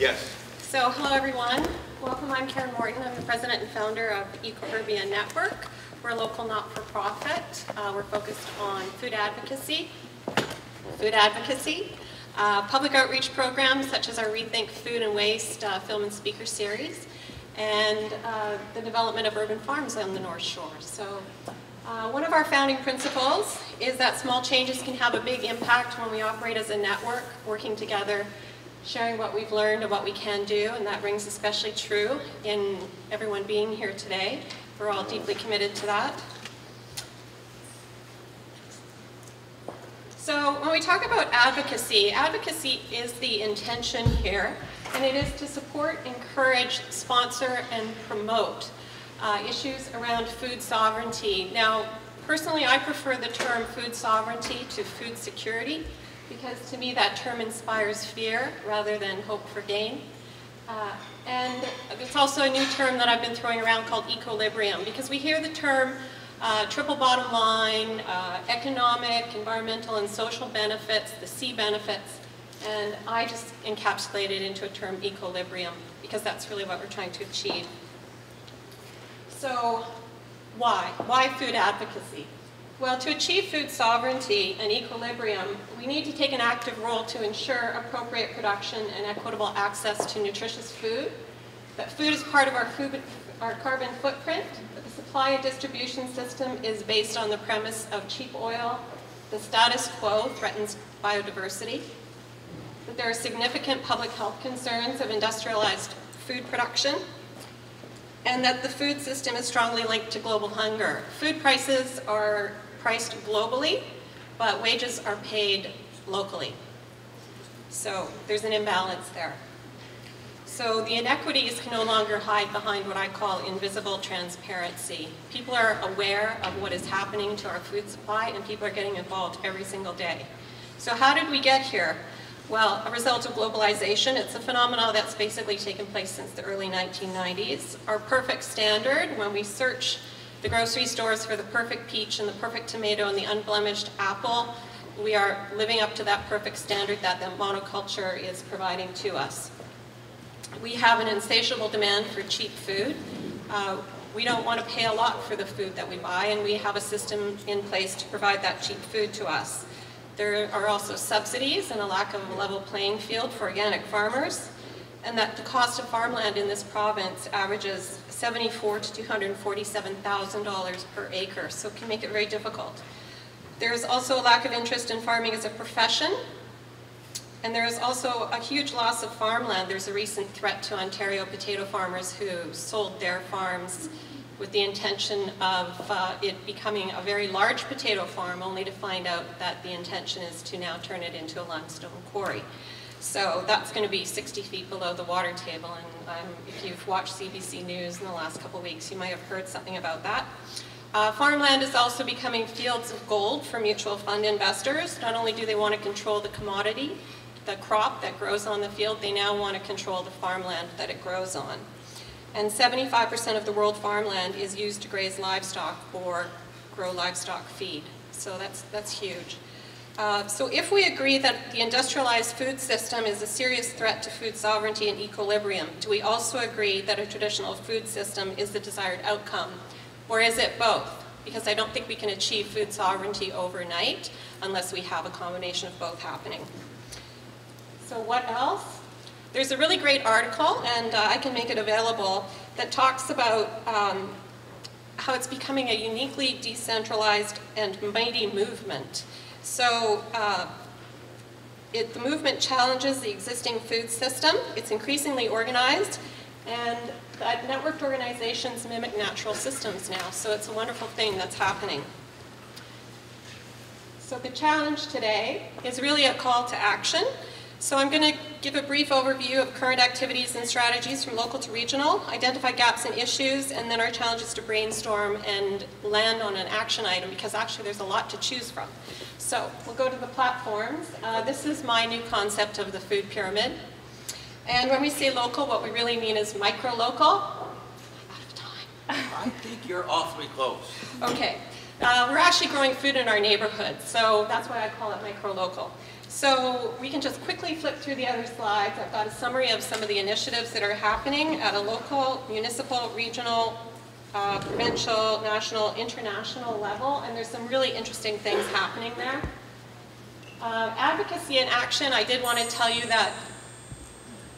Yes. So, hello everyone. Welcome, I'm Karen Morton. I'm the president and founder of EcoUrbia Network. We're a local not-for-profit. We're focused on food advocacy, public outreach programs such as our Rethink Food and Waste film and speaker series, and the development of urban farms on the North Shore. So one of our founding principles is that small changes can have a big impact when we operate as a network, working together, sharing what we've learned and what we can do, and that rings especially true in everyone being here today. We're all deeply committed to that. So when we talk about advocacy, advocacy is the intention here, and it is to support, encourage, sponsor, and promote issues around food sovereignty. Now, personally, I prefer the term food sovereignty to food security, because to me that term inspires fear rather than hope for gain. And it's also a new term that I've been throwing around called equilibrium, because we hear the term triple bottom line, economic, environmental, and social benefits, the C benefits, and I just encapsulate it into a term equilibrium, because that's really what we're trying to achieve. So why? Why food advocacy? Well, to achieve food sovereignty and equilibrium, we need to take an active role to ensure appropriate production and equitable access to nutritious food. That food is part of our carbon footprint. The supply and distribution system is based on the premise of cheap oil. The status quo threatens biodiversity. That there are significant public health concerns of industrialized food production. And that the food system is strongly linked to global hunger. Food prices are priced globally, but wages are paid locally. So there's an imbalance there. So the inequities can no longer hide behind what I call invisible transparency. People are aware of what is happening to our food supply, and people are getting involved every single day. So how did we get here? Well, a result of globalization. It's a phenomenon that's basically taken place since the early 1990s. Our perfect standard, when we search the grocery stores for the perfect peach and the perfect tomato and the unblemished apple, we are living up to that perfect standard that the monoculture is providing to us. We have an insatiable demand for cheap food. We don't want to pay a lot for the food that we buy, and we have a system in place to provide that cheap food to us. There are also subsidies and a lack of a level playing field for organic farmers, and that the cost of farmland in this province averages $74,000 to $247,000 per acre, so it can make it very difficult. There's also a lack of interest in farming as a profession, and there is also a huge loss of farmland. There's a recent threat to Ontario potato farmers who sold their farms with the intention of it becoming a very large potato farm, only to find out that the intention is to now turn it into a limestone quarry. So that's going to be 60 feet below the water table, and if you've watched CBC News in the last couple of weeks, you might have heard something about that. Farmland is also becoming fields of gold for mutual fund investors. Not only do they want to control the commodity, the crop that grows on the field, they now want to control the farmland that it grows on. And 75% of the world farmland is used to graze livestock or grow livestock feed. So that's huge. So if we agree that the industrialized food system is a serious threat to food sovereignty and equilibrium, do we also agree that a traditional food system is the desired outcome? Or is it both? Because I don't think we can achieve food sovereignty overnight unless we have a combination of both happening. So what else? There's a really great article, and I can make it available, that talks about how it's becoming a uniquely decentralized and mighty movement. So the movement challenges the existing food system. It's increasingly organized, and networked organizations mimic natural systems now. So it's a wonderful thing that's happening. So the challenge today is really a call to action. So I'm going to give a brief overview of current activities and strategies from local to regional, identify gaps and issues, and then our challenge is to brainstorm and land on an action item, because actually there's a lot to choose from. So we'll go to the platforms. This is my new concept of the food pyramid. And when we say local, what we really mean is micro-local. I'm out of time. I think you're awfully close. Okay. We're actually growing food in our neighborhood, so that's why I call it micro-local. So we can just quickly flip through the other slides. I've got a summary of some of the initiatives that are happening at a local, municipal, regional, provincial, national, international level, and there's some really interesting things happening there. Advocacy in action, I did want to tell you that.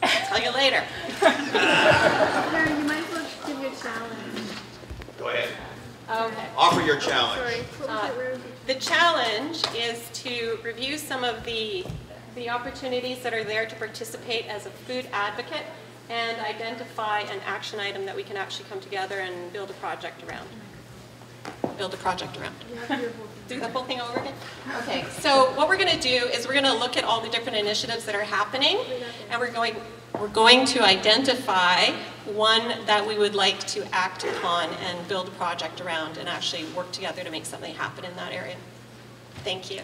I'll tell you later. Karen, you might as well give your challenge. Go ahead. Okay. Offer your challenge. Sorry, what was it, Rose? The challenge is to review some of the opportunities that are there to participate as a food advocate and identify an action item that we can actually come together and build a project around. Build a project around. Do the whole thing over again? Okay, so what we're going to do is we're going to look at all the different initiatives that are happening, and we're going to identify one that we would like to act upon and build a project around and actually work together to make something happen in that area. Thank you.